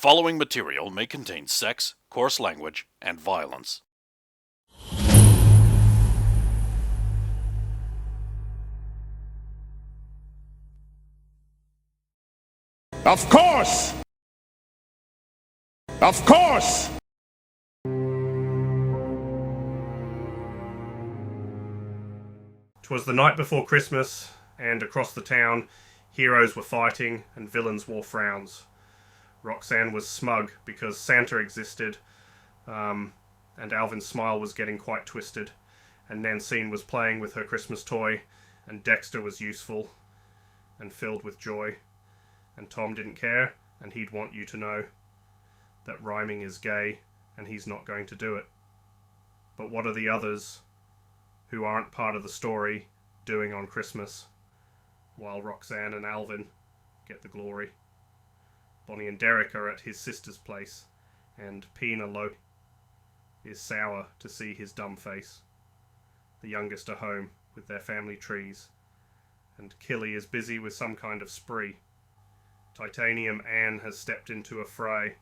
following material may contain sex, coarse language, and violence. Of course! Of course! 'Twas the night before Christmas, and across the town, heroes were fighting and villains wore frowns. Roxanne was smug because Santa existed, and Alvin's smile was getting quite twisted, and Nancine was playing with her Christmas toy, and Dexter was useful and filled with joy, and Tom didn't care, and he'd want you to know that rhyming is gay, and he's not going to do it. But what are the others who aren't part of the story doing on Christmas, while Roxanne and Alvin get the glory? Bonnie and Derek are at his sister's place, and Penelope is sour to see his dumb face. The youngest are home with their family trees, and Killy is busy with some kind of spree. Titanium Anne has stepped into a fray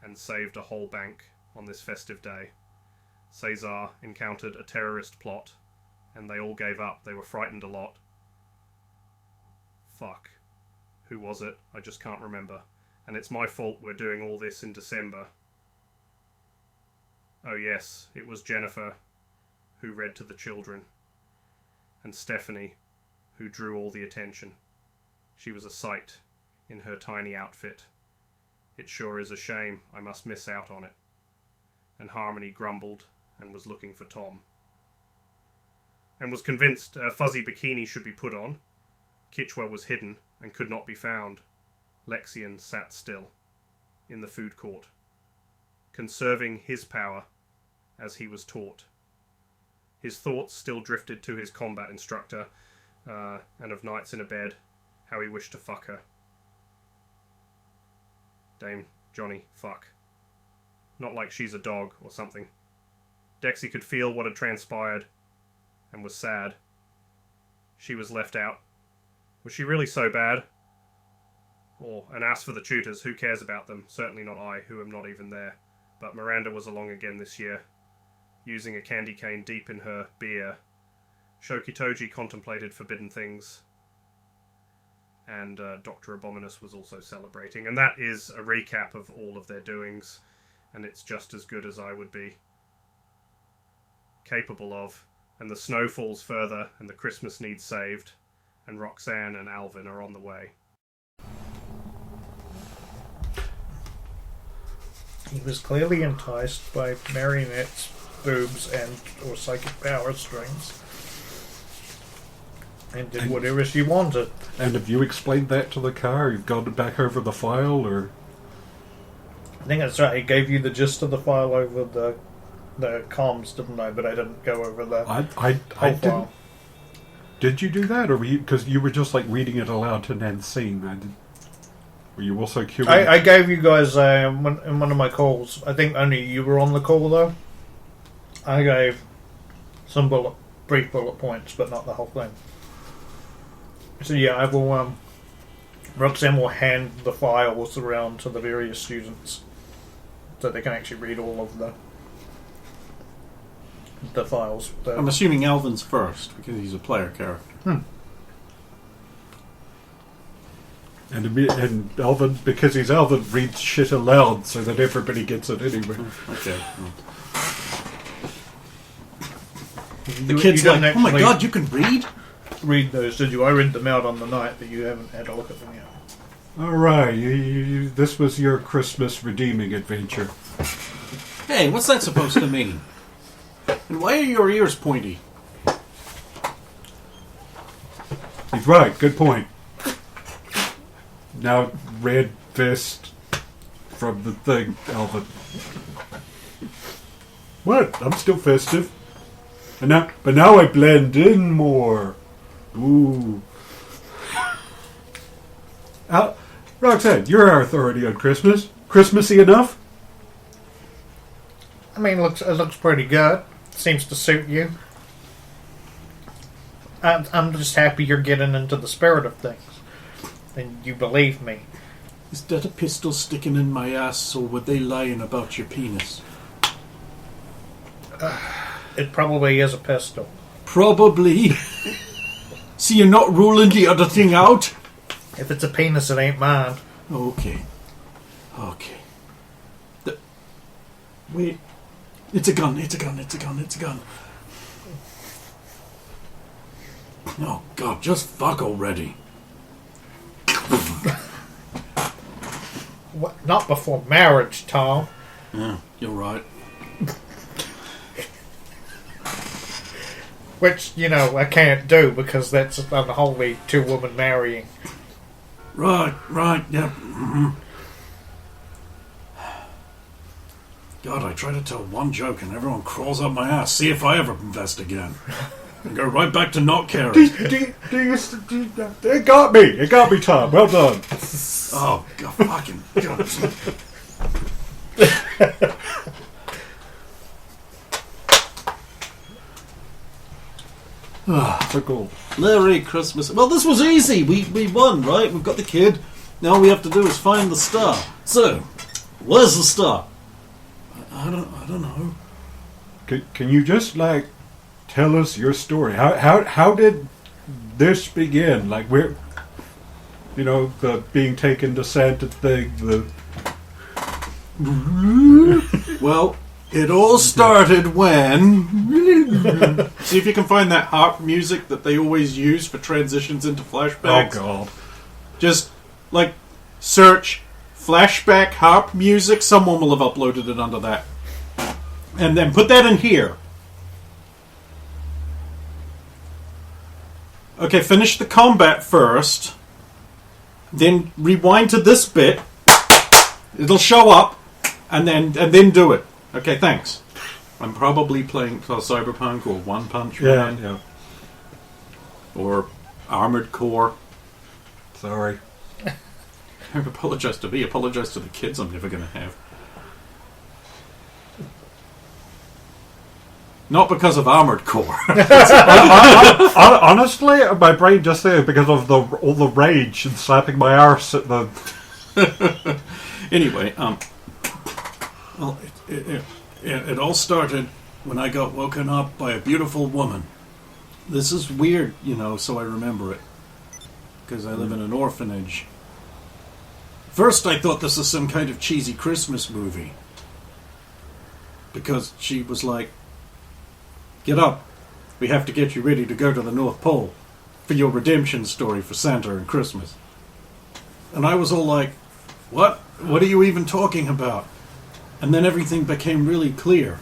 and saved a whole bank on this festive day. Cesar encountered a terrorist plot, and they all gave up. They were frightened a lot. Fuck. Who was it? I just can't remember. And it's my fault we're doing all this in December. Oh yes, it was Jennifer who read to the children, and Stephanie who drew all the attention. She was a sight in her tiny outfit. It sure is a shame I must miss out on it. And Harmony grumbled and was looking for Tom, and was convinced a fuzzy bikini should be put on. Kitchwell was hidden and could not be found. Lexian sat still in the food court, conserving his power as he was taught. His thoughts still drifted to his combat instructor, and of nights in a bed, how he wished to fuck her. Dame Johnny, fuck. Not like she's a dog or something. Dexy could feel what had transpired, and was sad. She was left out. Was she really so bad? And as for the tutors, who cares about them? Certainly not I, who am not even there. But Miranda was along again this year, using a candy cane deep in her beer. Shokitoji contemplated forbidden things, and Dr. Abominus was also celebrating. And that is a recap of all of their doings, and it's just as good as I would be capable of. And the snow falls further, and the Christmas needs saved, and Roxanne and Alvin are on the way. He was clearly enticed by marionettes, boobs, or psychic power strings, and did whatever she wanted. And have you explained that to the car? You've gone back over the file, or? I think that's right. I gave you the gist of the file over the comms, didn't I? But I didn't go over the I didn't. file. Did you do that, or were you? Because you were just like reading it aloud to Nancine. Were you also queuing? I gave you guys in one of my calls. I think only you were on the call though. I gave some brief bullet points, but not the whole thing. So yeah, I will. Roxanne will hand the files around to the various students, so they can actually read all of the files. I'm assuming Alvin's first, because he's a player character. And Alvin, because he's Alvin, reads shit aloud so that everybody gets it anyway. Okay. The kid's like, oh my god, you can read? Read those, did you? I read them out on the night, but you haven't had a look at them yet. Alright, this was your Christmas redeeming adventure. Hey, what's that supposed to mean? And why are your ears pointy? He's right, good point. Now, red vest from the thing, Alvin. What? I'm still festive. But now I blend in more. Ooh. Roxanne, you're our authority on Christmas. Christmassy enough? I mean, it looks pretty good. Seems to suit you. I'm just happy you're getting into the spirit of things. And you believe me. Is that a pistol sticking in my ass, or were they lying about your penis? It probably is a pistol. Probably. So you're not ruling the other thing out? If it's a penis, it ain't mine. Okay. Wait. It's a gun. Oh, God, just fuck already. What? Not before marriage, Tom. Yeah, you're right. Which, I can't do because that's unholy two women marrying. Right, yeah. Mm-hmm. God, I try to tell one joke and everyone crawls up my ass. See if I ever invest again. And go right back to not caring. It got me, Tom. Well done. Oh, God, fucking God. So cool. Merry Christmas. Well, this was easy. We won, right? We've got the kid. Now all we have to do is find the star. So, where's the star? I don't know. Can you just tell us your story? How did this begin? Where, the being taken to Santa thing. Well, it all started when... See if you can find that harp music that they always use for transitions into flashbacks. Oh, God. Just, search flashback harp music. Someone will have uploaded it under that. And then put that in here. Okay, finish the combat first. Then rewind to this bit. It'll show up. And then do it. Okay, thanks. I'm probably playing Cyberpunk or One Punch Man. Yeah. Or Armored Core. Sorry. Don't apologize to me. Apologize to the kids I'm never going to have. Not because of Armored Core. Honestly, my brain just there because of all the rage and slapping my arse at the... Anyway, well, it all started when I got woken up by a beautiful woman. This is weird, so I remember it. Because I live in an orphanage. First I thought this was some kind of cheesy Christmas movie. Because she was like, "Get up. We have to get you ready to go to the North Pole for your redemption story for Santa and Christmas." And I was all like, "What? What are you even talking about?" And then everything became really clear.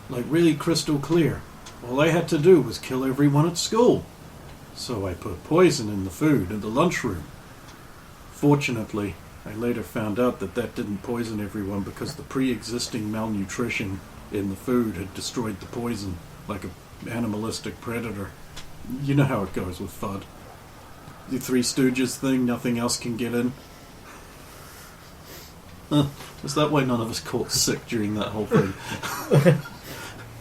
Really crystal clear. All I had to do was kill everyone at school. So I put poison in the food in the lunchroom. Fortunately, I later found out that didn't poison everyone because the pre-existing malnutrition in the food had destroyed the poison like an animalistic predator. You know how it goes with FUD. The Three Stooges thing, nothing else can get in. Is that why none of us caught sick during that whole thing?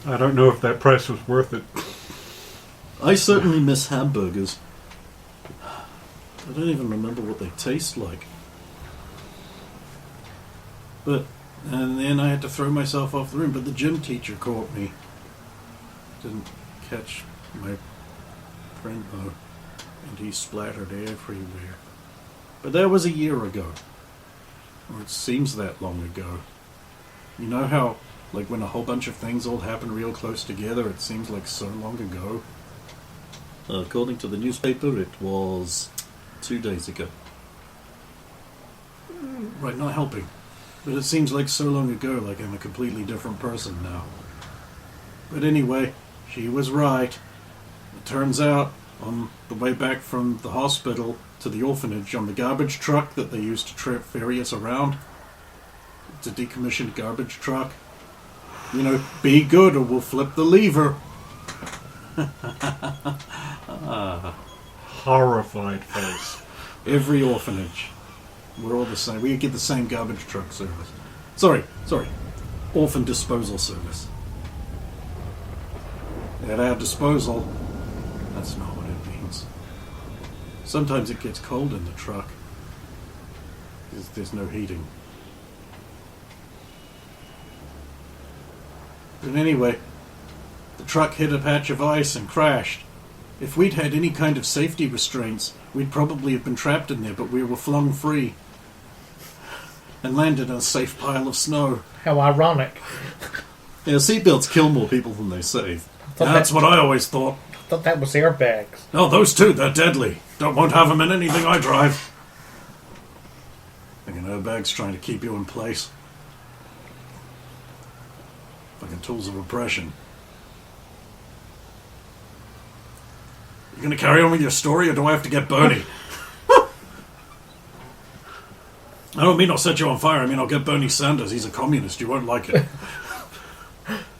I don't know if that price was worth it. I certainly miss hamburgers. I don't even remember what they taste like. And then I had to throw myself off the room, but the gym teacher caught me. Didn't catch my friend though, and he splattered everywhere. But that was a year ago. Or it seems that long ago. You know how, when a whole bunch of things all happen real close together, it seems like so long ago? According to the newspaper, it was 2 days ago. Right, not helping. But it seems like so long ago, like I'm a completely different person now. But anyway, she was right. It turns out, on the way back from the hospital to the orphanage, on the garbage truck that they used to ferry us around, it's a decommissioned garbage truck. Be good or we'll flip the lever. Horrified face. Every orphanage. We're all the same. We get the same garbage truck service. Sorry. Orphan disposal service. At our disposal, that's not what it means. Sometimes it gets cold in the truck. because there's no heating. But anyway, the truck hit a patch of ice and crashed. If we'd had any kind of safety restraints, we'd probably have been trapped in there, but we were flung free and landed on a safe pile of snow. How ironic. Yeah, seatbelts kill more people than they save. That's what I always thought. I thought that was airbags. No, those two, they're deadly. Won't have them in anything I drive. Fucking airbags trying to keep you in place. Fucking tools of oppression. You gonna carry on with your story, or do I have to get Bernie? I don't mean I'll set you on fire. I mean I'll get Bernie Sanders. He's a communist. You won't like it.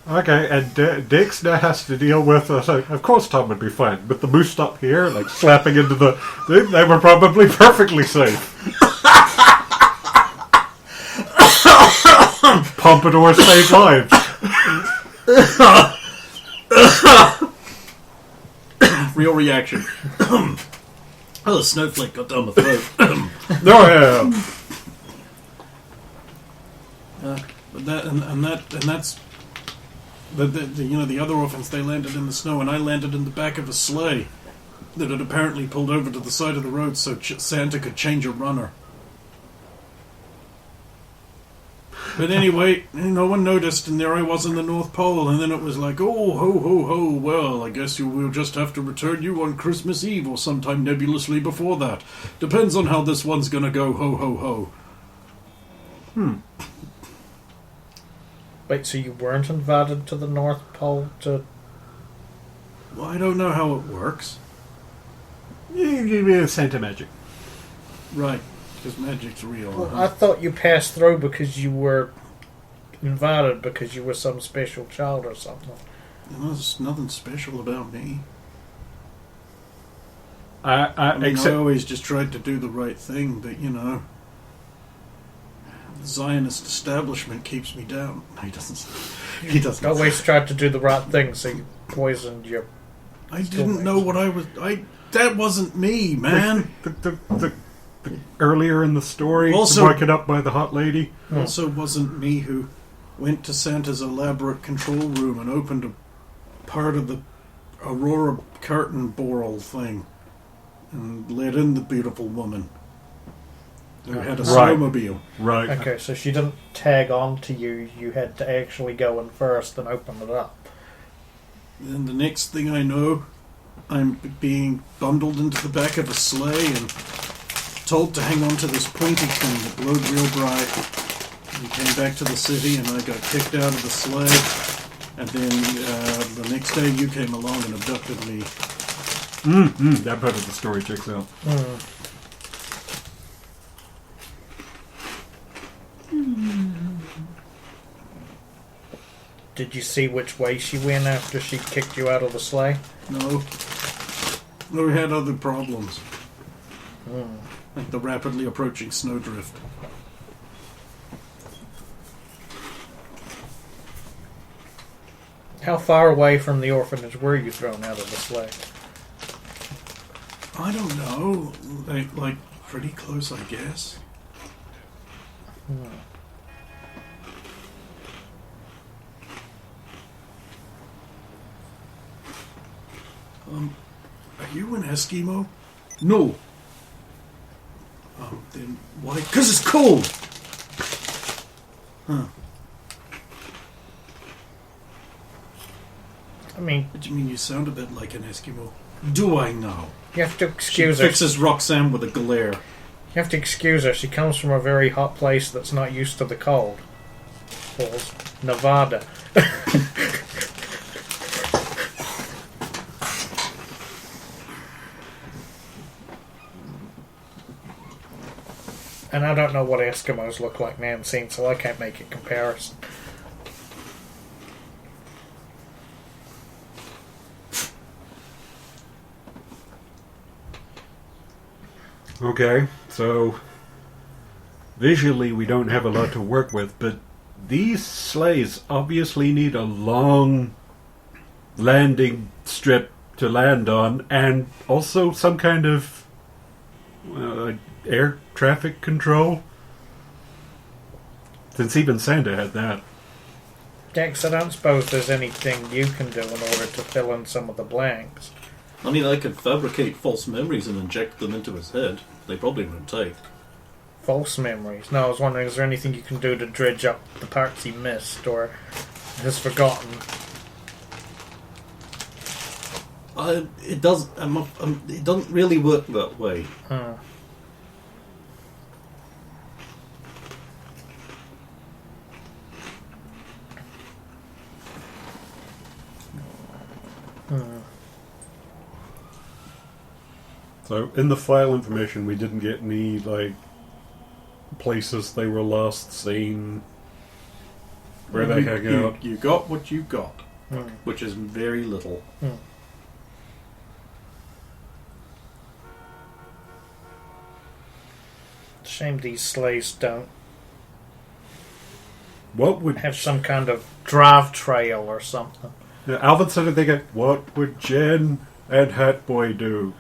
Okay, and Dix now has to deal with. So of course, Tom would be fine. With the moose up here, like slapping into the. They were probably perfectly safe. Pompadour saved lives. Real reaction. Oh, the snowflake got down my throat. No, yeah. But that's the other orphans. They landed in the snow, and I landed in the back of a sleigh that had apparently pulled over to the side of the road so Santa could change a runner. But anyway, no one noticed, and there I was in the North Pole, and then it was like, oh, ho, ho, ho, well, I guess we'll just have to return you on Christmas Eve or sometime nebulously before that. Depends on how this one's gonna go, ho, ho, ho. Wait, so you weren't invited to the North Pole to... Well, I don't know how it works. Santa magic. Right, because magic's real. Well, I thought you passed through because you were invited because you were some special child or something. There's nothing special about me. I I always just tried to do the right thing, but, the Zionist establishment keeps me down. No, he doesn't. He doesn't. Always tried to do the right thing, so you poisoned your... I didn't know what I was... That wasn't me, man. The earlier in the story, Also- woken up by the hot lady. Also wasn't me who went to Santa's elaborate control room and opened a part of the Aurora curtain boral thing and let in the beautiful woman who had a Right. snowmobile. Right. Okay, so she didn't tag on to you. You had to actually go in first and open it up. Then the next thing I know, I'm being bundled into the back of a sleigh and told to hang on to this pointy thing that glowed real bright. We came back to the city and I got kicked out of the sleigh. And then the next day you came along and abducted me. That part of the story checks out. Did you see which way she went after she kicked you out of the sleigh? No. No, we had other problems. Like the rapidly approaching snowdrift. How far away from the orphanage were you thrown out of the sleigh? I don't know. Like pretty close, I guess. Are you an Eskimo? No. Then why? Because it's cold! Huh. I mean, What do you mean you sound a bit like an Eskimo? Do I know? you have to She excuse her. fixes Roxanne with a glare. You have to excuse her. She comes from a very hot place that's not used to the cold. Falls. Nevada. And I don't know what Eskimos look like, man, seen, so I can't make a comparison. Okay, so visually we don't have a lot to work with, but these sleighs obviously need a long landing strip to land on, and also some kind of air traffic control. Since even Santa had that. Dex, I don't suppose there's anything you can do in order to fill in some of the blanks. I mean, I could fabricate false memories and inject them into his head. They probably wouldn't take. False memories. No, I was wondering, is there anything you can do to dredge up the parts he missed or has forgotten? It does. It doesn't really work that way. Hmm. So, in the file information, we didn't get any, like, places they were last seen, where they hang out. You got what you got, Hmm. which is very little. Hmm. Shame these slaves don't What would... have some kind of drive trail or something. Yeah, Alvin said they get, what would Jen and Hat Boy do?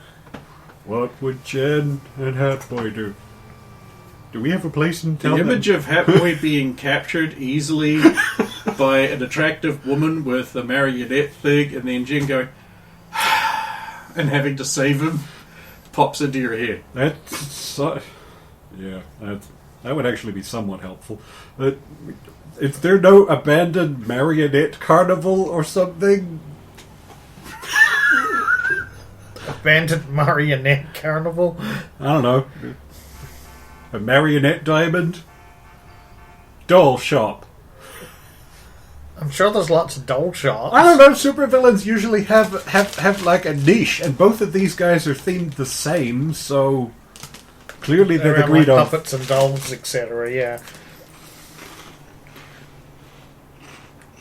What would Jen and Hat Boy do? Do we have a place in town? The image of Hatboy being captured easily by an attractive woman with a marionette thing, and then Jen going and having to save him pops into your head. Yeah, that would actually be somewhat helpful. Is there no abandoned marionette carnival or something? Abandoned marionette carnival? I don't know. A marionette diamond? Doll shop. I'm sure there's lots of doll shops. I don't know, supervillains usually have like a niche, and both of these guys are themed the same, so clearly they've Around, agreed like, on... puppets and dolls, etc., yeah.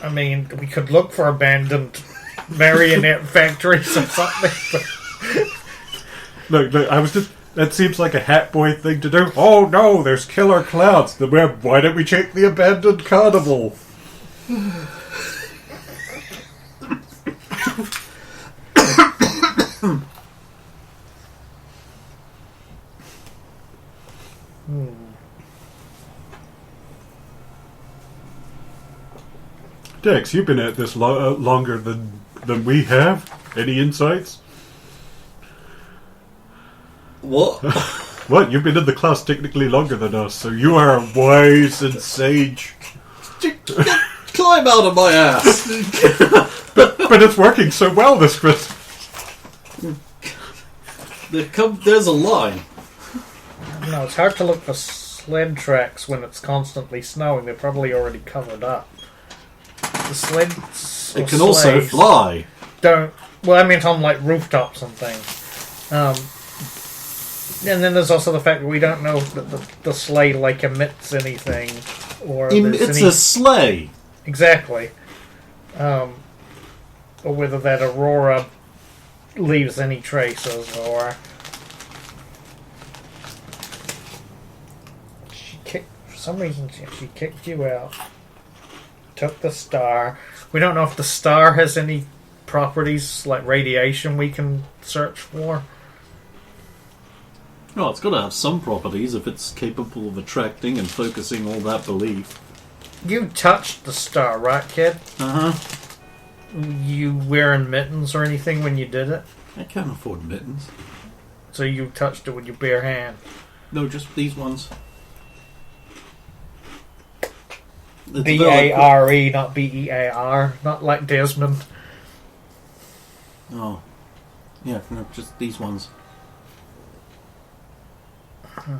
I mean, we could look for abandoned marionette factories or something. Look, I was just... That seems like a Hat Boy thing to do. Oh no, there's killer clouds. Then why don't we check the abandoned carnival? Dex, you've been at this longer than we have. Any insights? What? What? You've been in the class technically longer than us, so you are wise and sage. Climb out of my ass! But it's working so well this Christmas. There's a line. No, it's hard to look for sled tracks when it's constantly snowing. They're probably already covered up. The sleds It can also fly. don't... Well, I mean, on like rooftops and things. And then there's also the fact that we don't know that the sleigh like emits anything, or It's a sleigh. Exactly. Or whether that aurora leaves any traces, or for some reason she kicked you out. Took the star. We don't know if the star has any properties like radiation we can search for. Oh, it's got to have some properties if it's capable of attracting and focusing all that belief. You touched the star, right, kid? Uh-huh. You wearing mittens or anything when you did it? I can't afford mittens. So you touched it with your bare hand? No, just these ones. It's B-A-R-E, not B-E-A-R. Not like Desmond. Oh. Yeah, no, just these ones.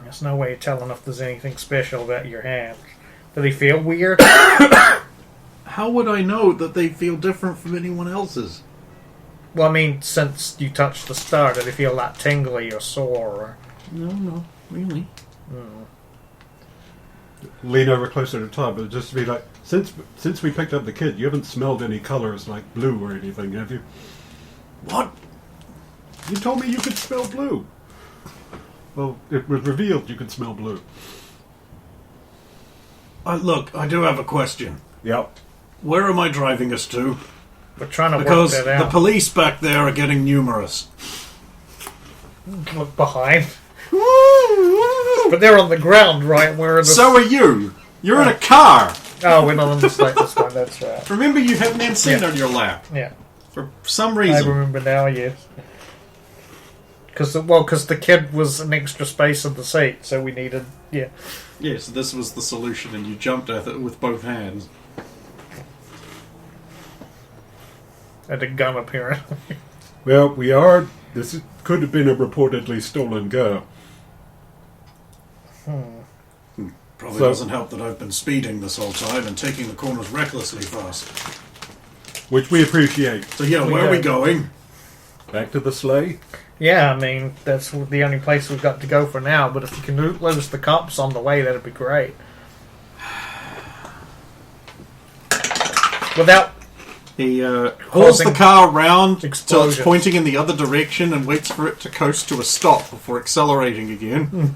There's no way of telling if there's anything special about your hands. Do they feel weird? How would I know that they feel different from anyone else's? Well, I mean, since you touched the star, do they feel like tingly or sore? Or... No, really. Lean over closer to Todd, but just to be like, since we picked up the kid, you haven't smelled any colors like blue or anything, have you? What? You told me you could smell blue. Well, it was revealed you could smell blue. Look, I do have a question. Yep. Where am I driving us to? We're trying to Because work that the out. police back there are getting numerous. Look behind. But they're on the ground, right? Where the... So are you. You're in a car! Oh, we're not on the slate this one, that's right. Remember, you have Nancine on your lap. Yeah. For some I reason. remember now, yes. Because the kid was an extra space in the seat, so we needed... Yeah. Yes, this was the solution, and you jumped at it with both hands. And a gun, apparently. Well, could have been a reportedly stolen car. Probably doesn't help that I've been speeding this whole time and taking the corners recklessly fast. Which we appreciate. So yeah, where are we going? Back to the sleigh? Yeah, I mean, that's the only place we've got to go for now, but if you can lose the cops on the way, that'd be great. Without... He pulls the car around till it's explosions. pointing in the other direction and waits for it to coast to a stop before accelerating again.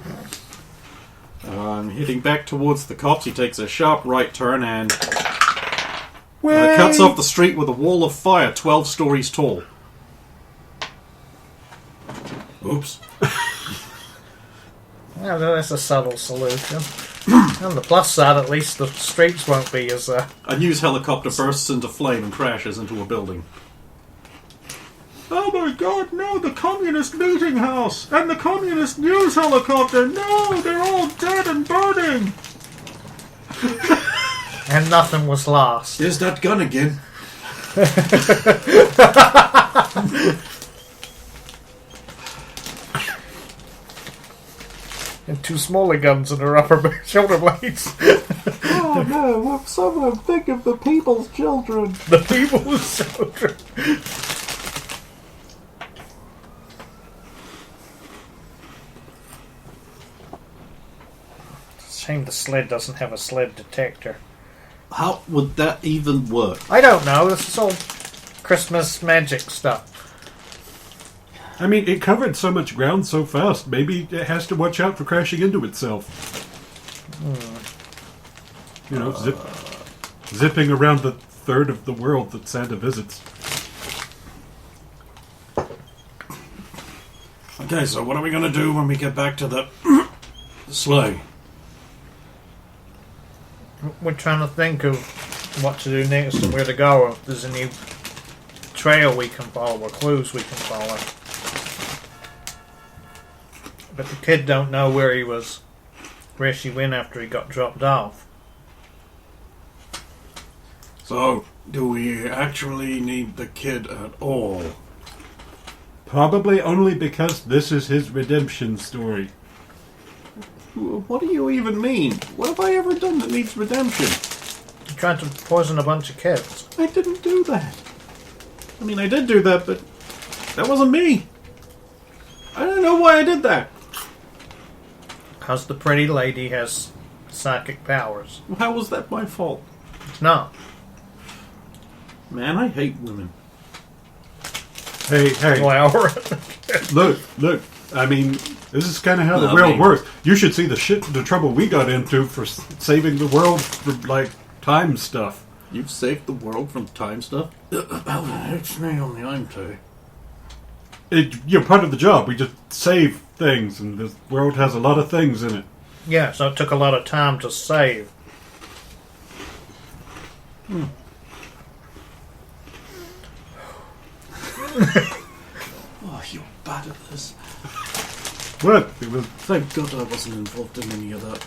Heading back towards the cops, he takes a sharp right turn and cuts off the street with a wall of fire 12 stories tall. Oops. Yeah, that's a subtle solution. On the plus side, at least the streets won't be as... A news helicopter bursts into flame and crashes into a building. Oh my god, no, the communist meeting house! And the communist news helicopter! No, they're all dead and burning! And nothing was lost. There's that gun again. And two smaller guns in her upper shoulder blades. Oh no, someone think of the people's children. The people's children. Shame the sled doesn't have a sled detector. How would that even work? I don't know. This is all Christmas magic stuff. I mean, it covered so much ground so fast. Maybe it has to watch out for crashing into itself. You know, zipping around the third of the world that Santa visits. Okay, so what are we going to do when we get back to the sleigh? We're trying to think of what to do next and where to go. If there's any trail we can follow or clues we can follow. But the kid don't know where she went after he got dropped off. So, do we actually need the kid at all? Probably only because this is his redemption story. What do you even mean? What have I ever done that needs redemption? He tried to poison a bunch of kids. I didn't do that. I mean, I did do that, but that wasn't me. I don't know why I did that. Because the pretty lady has psychic powers. How was that my fault? It's not. Man, I hate women. Hey, Well, look. I mean, this is kind of how the world works. You should see the trouble we got into for saving the world from, like, time stuff. You've saved the world from time stuff? It's me on the I'm too. You're part of the job. We just save things, and this world has a lot of things in it. yeah, so it took a lot of time to save. Oh, you're bad at this. What? It was Thank God I wasn't involved in any of that.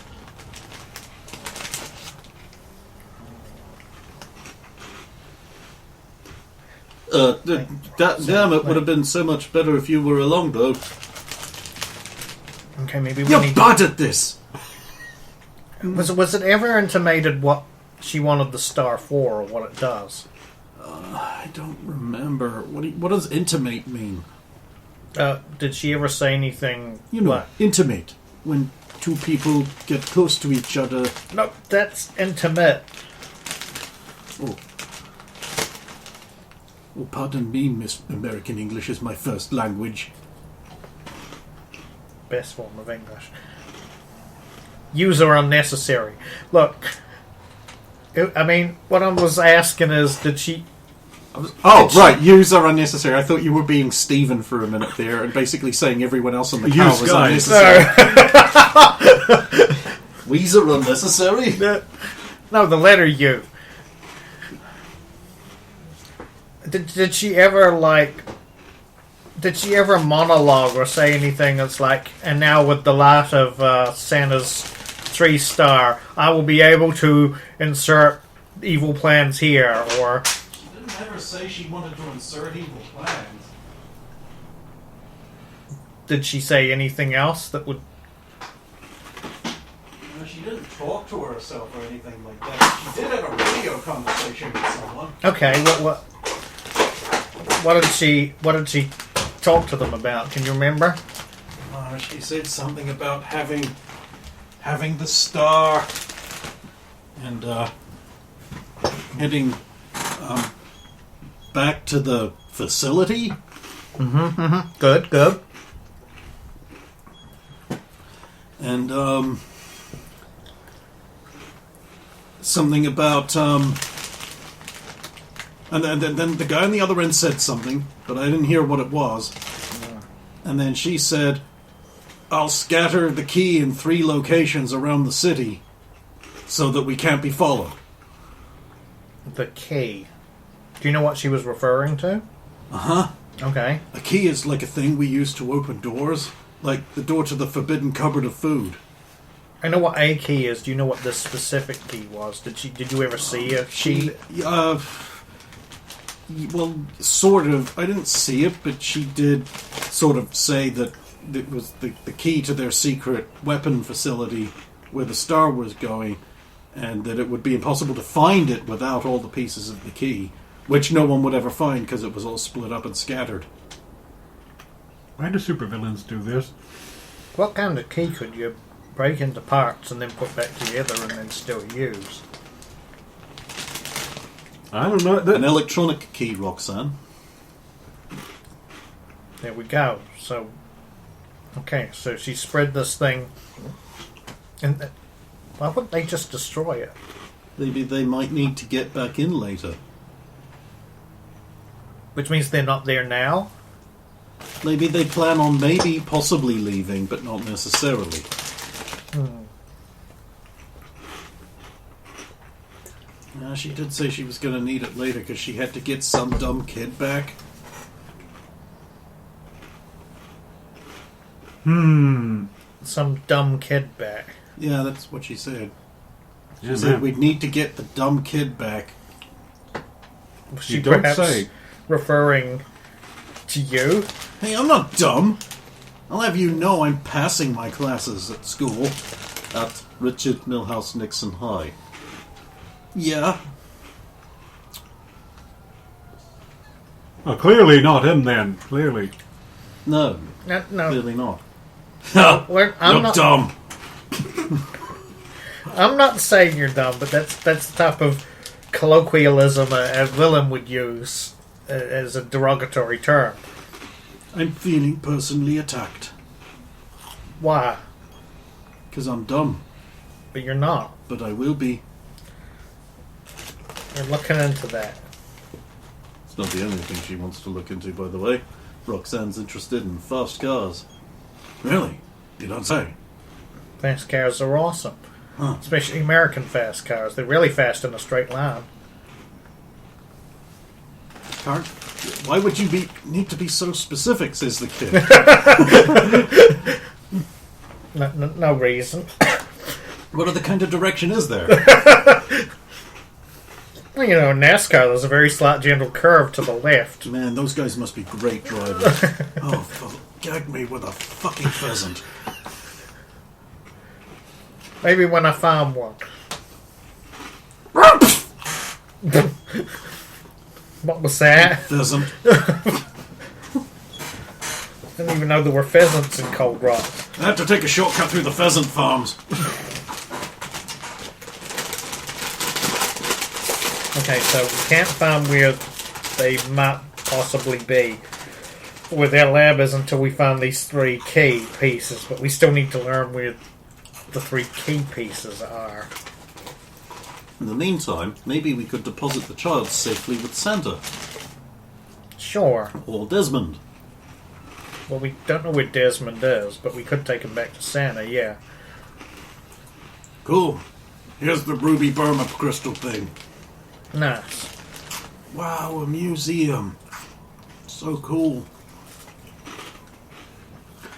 Damn, it would have been so much better if you were along, though. Okay, maybe we You're need... bad at this! Was it ever intimated what she wanted the star for, or what it does? I don't remember. What does intimate mean? Did she ever say anything? You know, What? intimate. When two people get close to each other. No, that's intimate. Oh, pardon me, Miss American English is my first language. Best form of English. Use are unnecessary. Look, I mean, what I was asking is, did she... Right, yous are unnecessary. I thought you were being Stephen for a minute there and basically saying everyone else on the car was guys. unnecessary. Weezer unnecessary? No, the letter U. Did she ever Did she ever monologue or say anything that's like, and now with the light of Santa's 3-star, I will be able to insert evil plans here, or... She didn't ever say she wanted to insert evil plans. Did she say anything else that would... No, she didn't talk to herself or anything like that. She did have a radio conversation with someone. Okay, what did she talk to them about? Can you remember? She said something about having the star and heading back to the facility. Good. And something about and then the guy on the other end said something, but I didn't hear what it was. And then she said, I'll scatter the key in 3 locations around the city so that we can't be followed. The key. Do you know what she was referring to? Uh-huh. Okay. A key is like a thing we use to open doors, like the door to the forbidden cupboard of food. I know what a key is. Do you know what this specific key was? Did you ever see a key? Well, sort of. I didn't see it, but she did sort of say that it was the key to their secret weapon facility where the star was going, and that it would be impossible to find it without all the pieces of the key, which no one would ever find because it was all split up and scattered. Why do supervillains do this? What kind of key could you break into parts and then put back together and then still use? I don't know. An electronic key, Roxanne. There we go. So, okay, so she spread this thing, and why wouldn't they just destroy it? Maybe they might need to get back in later. Which means they're not there now? Maybe they plan on possibly leaving, but not necessarily. She did say she was going to need it later because she had to get some dumb kid back. Some dumb kid back. Yeah, that's what she said. She Yeah, said man. we'd need to get the dumb kid back. Was she You don't perhaps say. referring to you? Hey, I'm not dumb. I'll have you know I'm passing my classes at school at Richard Milhouse Nixon High. Yeah. Well, clearly not him then. Clearly. No, No. clearly not. I'm not. Dumb. I'm not saying you're dumb, but that's the type of colloquialism a villain would use as a derogatory term. I'm feeling personally attacked. Why? Because I'm dumb. But you're not. But I will be. You're looking into that. It's not the only thing she wants to look into, by the way. Roxanne's interested in fast cars. Really? You don't say? Fast cars are awesome. Huh. Especially American fast cars. They're really fast in a straight line. Car? Why would you need to be so specific, says the kid. No reason. What other kind of direction is there? Well, you know, in NASCAR, there's a very slight gentle curve to the left. Man, those guys must be great drivers. Gag me with a fucking pheasant. Maybe when I find one. What was that? Pheasant. I didn't even know there were pheasants in Cold Rock. I had to take a shortcut through the pheasant farms. Okay, so we can't find where they might possibly be, where their lab is, until we find these 3 key pieces, but we still need to learn where the 3 key pieces are. In the meantime, maybe we could deposit the child safely with Santa. Sure. Or Desmond. Well, we don't know where Desmond is, but we could take him back to Santa, yeah. Cool. Here's the ruby Burma crystal thing. Nice. Wow, a museum. So cool.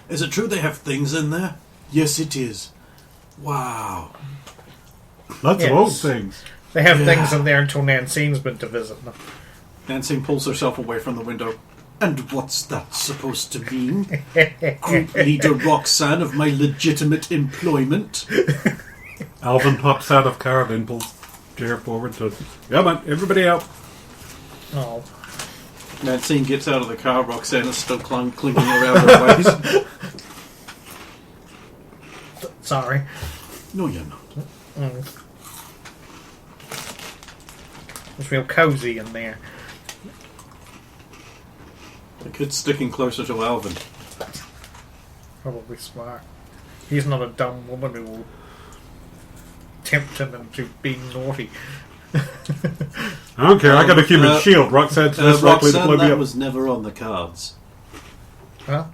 Is it true they have things in there? Yes, it is. Wow. Lots of old things. They have things in there until Nancy's been to visit them. Nancy pulls herself away from the window. And what's that supposed to mean? Group leader Roxanne of my legitimate employment? Alvin hops out of car, then pulls chair forward to... Come on, everybody out. Oh. Nancy gets out of the car. Roxanne is still clinging around her waist. Sorry. No, you're not. It's real cozy in there. The kid's sticking closer to Alvin. Probably smart. He's not a dumb woman who will tempt him into being naughty. I don't care, I got a human shield. Roxanne's less likely to Roxanne, blow me that up. was never on the cards. Huh?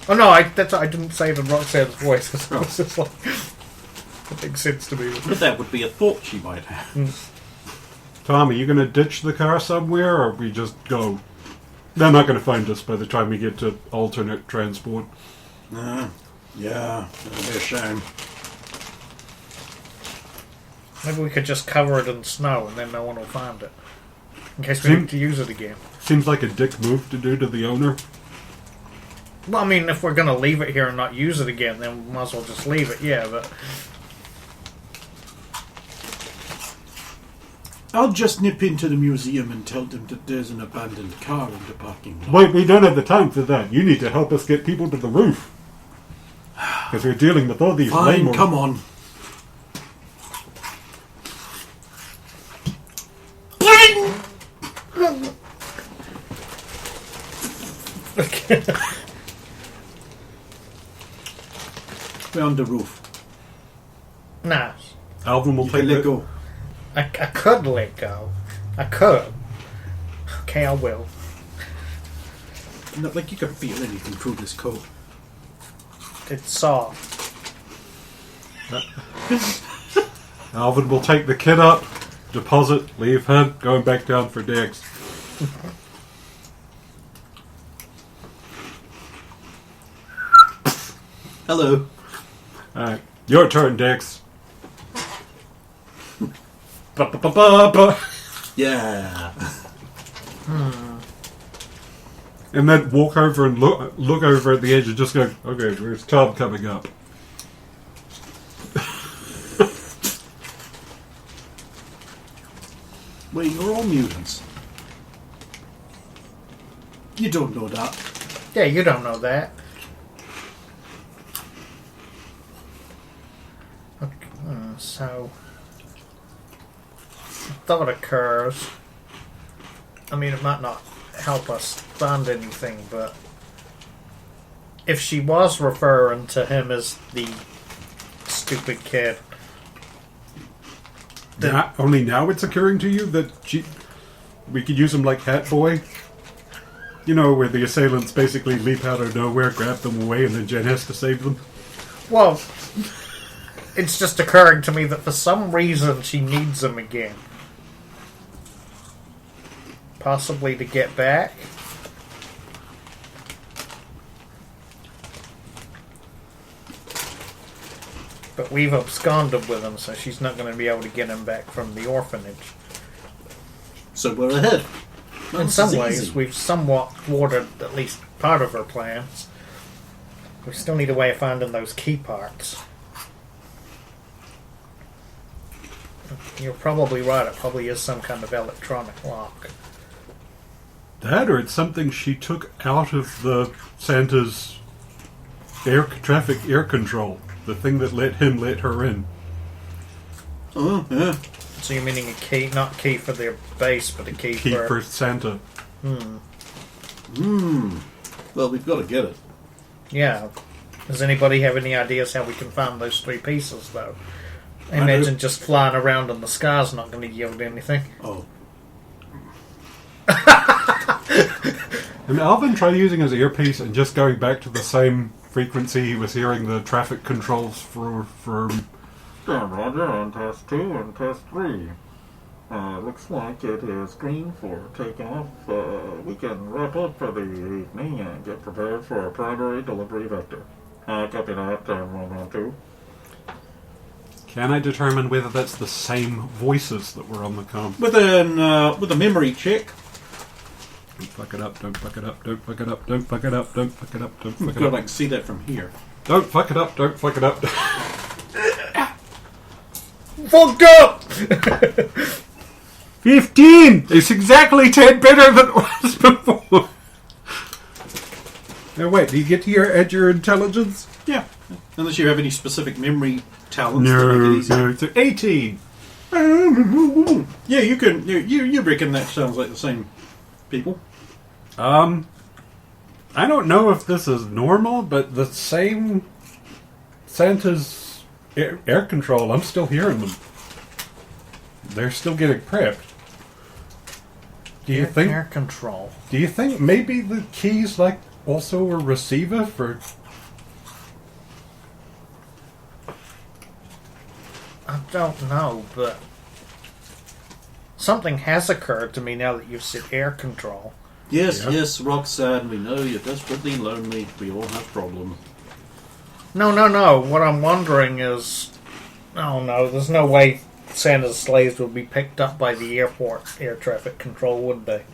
Oh no, I didn't say it in Roxanne's voice. It's just like, it makes sense to me. But that would be a thought she might have. Tom, are you going to ditch the car somewhere, or we just go? They're not going to find us by the time we get to alternate transport. Yeah, that'll be a shame. Maybe we could just cover it in snow and then no one will find it. In case we need to use it again. Seems like a dick move to do to the owner. Well, I mean, if we're going to leave it here and not use it again, then we might as well just leave it, yeah, but... I'll just nip into the museum and tell them that there's an abandoned car in the parking lot. Wait, we don't have the time for that. You need to help us get people to the roof. Because we're dealing with all these Fine, lame... come on. We're on the roof. Nice. Alvin will You take can let the... go. I could let go. I could. Okay, I will. Not like you can feel anything through this coat. It's soft. Alvin will take the kid up, deposit, leave her, going back down for Dex. Hello. Alright, your turn, Dex. Ba-ba-ba-ba-ba. Yeah. And then walk over and look over at the edge and just go, okay, where's Tom coming up? Wait, you're all mutants. You don't know that. Yeah, you don't know that. Okay, so... thought occurs. I mean, it might not help us find anything, but if she was referring to him as the stupid kid, then Only now it's occurring to you that we could use him like Hat Boy? You know, where the assailants basically leap out of nowhere, grab them away, and then Jen has to save them? well, it's just occurring to me that for some reason she needs him again. Possibly to get back. But we've absconded with him, so she's not going to be able to get him back from the orphanage. So we're ahead. In some ways, we've somewhat thwarted at least part of her plans. We still need a way of finding those key parts. You're probably right, it probably is some kind of electronic lock. That, or it's something she took out of the Santa's traffic air control. The thing that let her in. Oh, yeah. So you're meaning a key, not key for their base, but a key For Santa. Well, we've got to get it. Yeah. Does anybody have any ideas how we can find those three pieces, though? I imagine just flying around in the sky's not going to yield anything. Oh. And Alvin tried using his earpiece and just going back to the same frequency he was hearing the traffic controls for Roger, on test 2 and test 3. Looks like it is green for takeoff. We can wrap up for the evening and get prepared for our primary delivery vector. Copy that, 112. Can I determine whether that's the same voices that were on the comm? With a memory check. Don't fuck it up, don't fuck it up, don't fuck it up, don't fuck it up, don't fuck it up, don't fuck it God, up. I can see that from here. Don't fuck it up, don't fuck it up. Fucked up! 15! It's exactly 10 better than it was before. Now wait, do you get to your intelligence? Yeah. Unless you have any specific memory talents that make it easy. No, it's 18. Yeah, you can. You reckon that sounds like the same people? I don't know if this is normal, but the same Santa's air control, I'm still hearing them. They're still getting prepped. Do you think Air control. Do you think maybe the key's like also a receiver for? I don't know, but something has occurred to me now that you've said air control. Yes, Yeah. yes, Roxanne. We know you're desperately lonely. We all have problems. No. What I'm wondering is, oh no, there's no way Santa's sleighs would be picked up by the airport air traffic control, would they?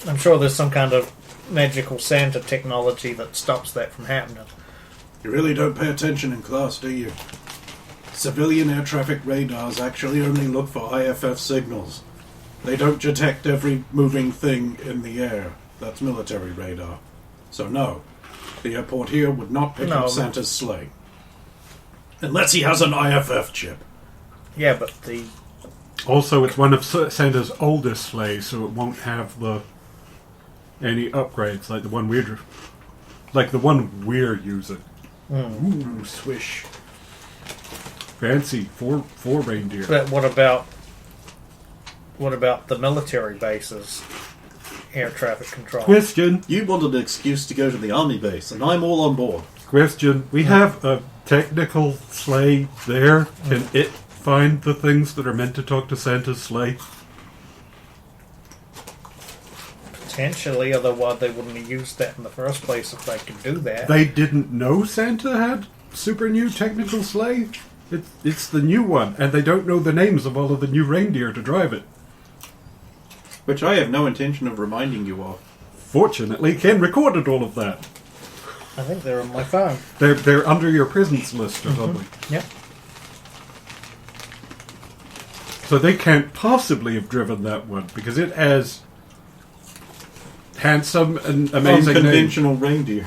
I'm sure there's some kind of magical Santa technology that stops that from happening. You really don't pay attention in class, do you? Civilian air traffic radars actually only look for IFF signals. They don't detect every moving thing in the air. That's military radar. So no, the airport here would not pick No. up Santa's sleigh. Unless he has an IFF chip. Yeah, but the Also, it's one of Santa's oldest sleighs, so it won't have any upgrades like the one we're using. Ooh, swish. Fancy four reindeer. but what about the military bases air traffic control? Question. You wanted an excuse to go to the army base, and I'm all on board. Question. We have a technical sleigh there. Can it find the things that are meant to talk to Santa's sleigh? Potentially, otherwise they wouldn't have used that in the first place if they could do that. They didn't know Santa had super new technical sleigh. It's the new one, and they don't know the names of all of the new reindeer to drive it. Which I have no intention of reminding you of. Fortunately, Ken recorded all of that. I think they're on my phone. They're under your presence list or something. Yep. So they can't possibly have driven that one because it has handsome and amazing names. Unconventional reindeer.